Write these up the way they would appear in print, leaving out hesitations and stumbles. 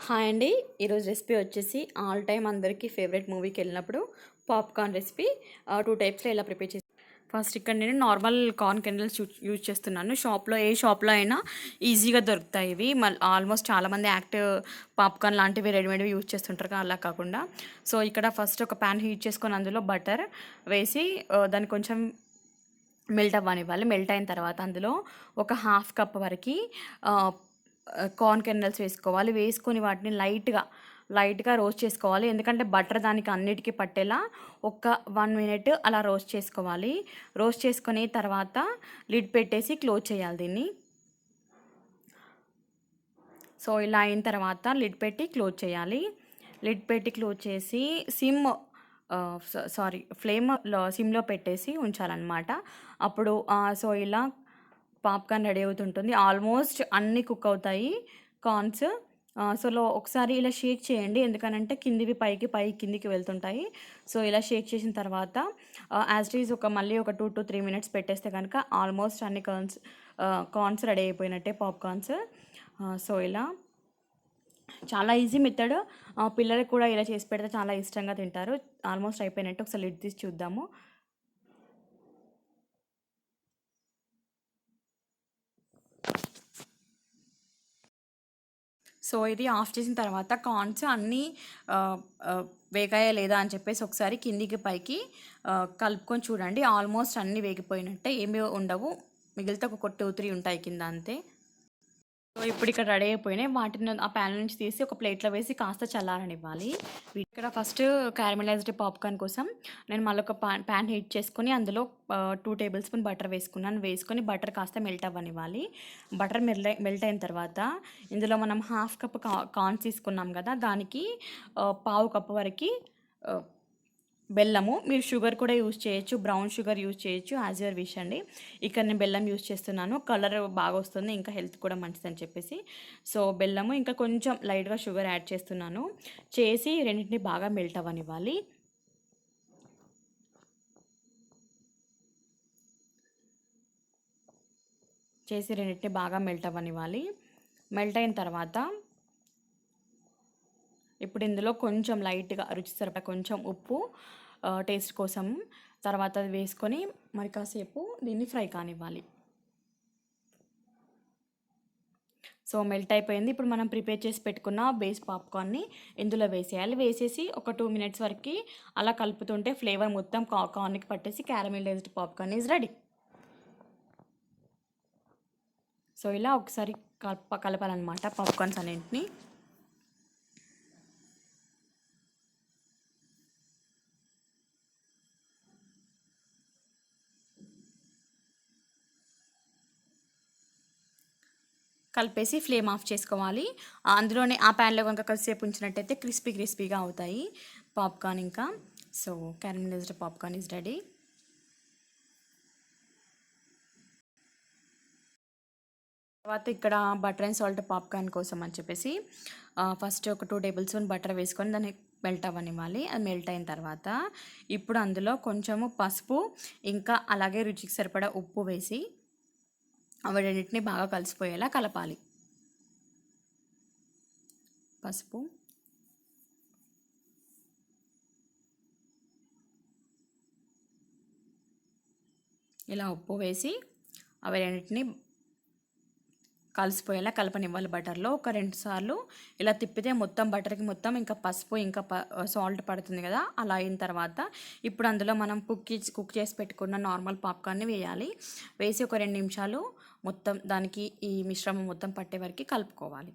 Hi అండి. ఈరోజు recipe వచ్చేసి ఆల్ టైమ్ అందరికీ ఫేవరెట్ మూవీకి వెళ్ళినప్పుడు పాప్కార్న్ రెసిపీ 2 టైప్స్లో ఎలా ప్రిపేర్ చేసి ఫస్ట్ ఇక్కడ నేను నార్మల్ కార్న్ కెండల్స్ యూజ్ చేస్తున్నాను. ఏ షాప్లో అయినా ఈజీగా దొరుకుతాయి ఇవి. ఆల్మోస్ట్ చాలామంది యాక్టివ్ పాప్కార్న్ లాంటివి రెడీమేడ్వి యూజ్ చేస్తుంటారు కదా, అలా కాకుండా. సో ఇక్కడ ఫస్ట్ ఒక ప్యాన్ హీట్ చేసుకొని అందులో బటర్ వేసి దాన్ని కొంచెం మెల్ట్ అవ్వనివ్వాలి. మెల్ట్ అయిన తర్వాత అందులో ఒక హాఫ్ కప్ వరకు కార్న్ కెర్నల్స్ వేసుకోవాలి. వేసుకొని వాటిని లైట్గా రోస్ట్ చేసుకోవాలి. ఎందుకంటే బటర్ దానికి అన్నిటికీ పట్టేలా ఒక 1 మినిట్ అలా రోస్ట్ చేసుకోవాలి. రోస్ట్ చేసుకుని తర్వాత లిడ్ పెట్టేసి క్లోజ్ చేయాలి దీన్ని. సో ఇలా అయిన తర్వాత లిడ్ పెట్టి క్లోజ్ చేయాలి. లిడ్ పెట్టి క్లోజ్ చేసి ఫ్లేమ్ సిమ్లో పెట్టేసి ఉంచాలన్నమాట. అప్పుడు సో ఇలా పాప్కార్న్ రెడీ అవుతుంటుంది. ఆల్మోస్ట్ అన్నీ కుక్ అవుతాయి కార్న్స్. ఒకసారి ఇలా షేక్ చేయండి, ఎందుకనంటే కిందివి పైకి కిందికి వెళ్తుంటాయి. సో ఇలా షేక్ చేసిన తర్వాత యాజ్ ఇట్ ఈజ్ మళ్ళీ ఒక 2 to 3 మినిట్స్ పెట్టేస్తే కనుక ఆల్మోస్ట్ అన్ని కార్న్స్ రెడీ అయిపోయినట్టే పాప్కార్న్స్. సో ఇలా చాలా ఈజీ మెథడ్. పిల్లలకు కూడా ఇలా చేసి పెడితే చాలా ఇష్టంగా తింటారు. ఆల్మోస్ట్ అయిపోయినట్టు. ఒకసారి లిడ్ తీసి చూద్దాము. సో ఇది ఆఫ్ చేసిన తర్వాత కార్న్స్ అన్నీ వేగాయా లేదా అని చెప్పేసి ఒకసారి కిందికి పైకి కలుపుకొని చూడండి. ఆల్మోస్ట్ అన్నీ వేగిపోయినట్టే, ఏమీ ఉండవు. మిగిలితే ఒక 2-3 ఉంటాయి కింద, అంతే. సో ఇప్పుడు ఇక్కడ రెడీ అయిపోయినాయి. వాటిని ఆ ప్యాన్ నుంచి తీసి ఒక ప్లేట్లో వేసి కాస్త చల్లారనివ్వాలి. ఇక్కడ ఫస్ట్ క్యారమలైజ్డ్ పాప్కార్న్ కోసం నేను మళ్ళీ ఒక ప్యాన్ హీట్ చేసుకొని అందులో 2 టేబుల్ స్పూన్ బటర్ వేసుకొని బటర్ కాస్త మెల్ట్ అవ్వనివ్వాలి. బటర్ మెల్ట్ అయిన తర్వాత ఇందులో మనం హాఫ్ కప్ కార్న్ తీసుకున్నాం కదా, దానికి పావు కప్పు వరకు బెల్లము. మీరు షుగర్ కూడా యూజ్ చేయొచ్చు, బ్రౌన్ షుగర్ యూజ్ చేయొచ్చు, యాజ్ యువర్ విష్ అండి. ఇక్కడ నేను బెల్లం యూజ్ చేస్తున్నాను, కలర్ బాగా వస్తుంది, ఇంకా హెల్త్ కూడా మంచిదని చెప్పేసి. సో బెల్లము ఇంకా కొంచెం లైట్గా షుగర్ యాడ్ చేస్తున్నాను. చేసి రెండింటిని బాగా మెల్ట్ అవ్వనివ్వాలి. మెల్ట్ అయిన తర్వాత ఇప్పుడు ఇందులో కొంచెం లైట్గా రుచి సరిపడా కొంచెం ఉప్పు టేస్ట్ కోసం, తర్వాత అది వేసుకొని మరి కాసేపు దీన్ని ఫ్రై కానివ్వాలి. సో మెల్ట్ అయిపోయింది. ఇప్పుడు మనం ప్రిపేర్ చేసి పెట్టుకున్న బేస్ పాప్కార్న్ని ఇందులో వేసేయాలి. వేసేసి ఒక 2 మినిట్స్ వరకు అలా కలుపుతుంటే ఫ్లేవర్ మొత్తం కార్న్కి పట్టేసి caramelised popcorn is ready. So ఇలా ఒకసారి కలపాలన్నమాట పాప్కార్న్స్ అన్నింటినీ. కలిపేసి ఫ్లేమ్ ఆఫ్ చేసుకోవాలి. అందులోనే ఆ ప్యాన్లో కనుక కొద్దిసేపు ఉంచినట్టయితే క్రిస్పీగా అవుతాయి పాప్కార్న్ ఇంకా. So caramelised popcorn is ready. తర్వాత ఇక్కడ బటర్ అండ్ సాల్ట్ పాప్కార్న్ కోసం అని చెప్పేసి ఫస్ట్ ఒక 2 టేబుల్ స్పూన్ బటర్ వేసుకొని దాన్ని మెల్ట్ అవ్వనివ్వాలి. అది మెల్ట్ అయిన తర్వాత ఇప్పుడు అందులో కొంచెము పసుపు ఇంకా అలాగే రుచికి సరిపడా ఉప్పు వేసి అవి రెండింటిని బాగా కలిసిపోయేలా కలపాలి. పసుపు, ఇలా ఉప్పు వేసి అవి రెండింటిని కలిసిపోయేలా కలపనివ్వాలి బటర్లో. ఒక 2 సార్లు ఇలా తిప్పితే మొత్తం బటర్కి మొత్తం ఇంకా పసుపు ఇంకా సాల్ట్ పడుతుంది కదా. అలా అయిన తర్వాత ఇప్పుడు అందులో మనం కుక్ చేసి పెట్టుకున్న నార్మల్ పాప్కార్న్ని వేయాలి. వేసి ఒక 2 నిమిషాలు మొత్తం దానికి ఈ మిశ్రమం మొత్తం పట్టే వరకు కలుపుకోవాలి.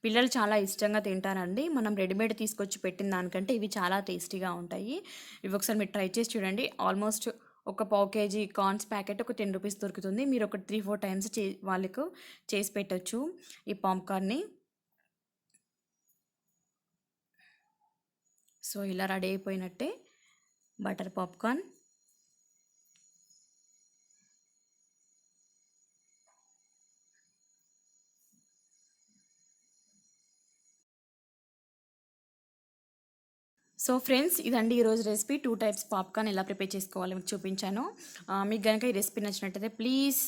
పిల్లలు చాలా ఇష్టంగా తింటారండి. మనం రెడీమేడ్ తీసుకొచ్చి పెట్టిన దానికంటే ఇవి చాలా టేస్టీగా ఉంటాయి. ఇవి ఒకసారి మీరు ట్రై చేసి చూడండి. ఆల్మోస్ట్ ఒక పావు కేజీ కార్న్స్ ప్యాకెట్ ఒక 10 రూపీస్ దొరుకుతుంది. మీరు ఒక 3-4 టైమ్స్ వాళ్ళకు చేసి పెట్టచ్చు ఈ పాప్కార్న్ని. సో ఇలా రెడీ అయిపోయినట్టే బటర్ పాప్కార్న్. సో ఫ్రెండ్స్, ఇదండి ఈరోజు రెసిపీ. 2 టైప్స్ పాప్కార్న్ ఎలా ప్రిపేర్ చేసుకోవాలో మీకు చూపించాను. మీకు కనుక ఈ రెసిపీ నచ్చినట్టయితే please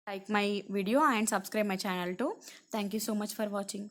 Like my video and subscribe my channel too. Thank you so much for watching.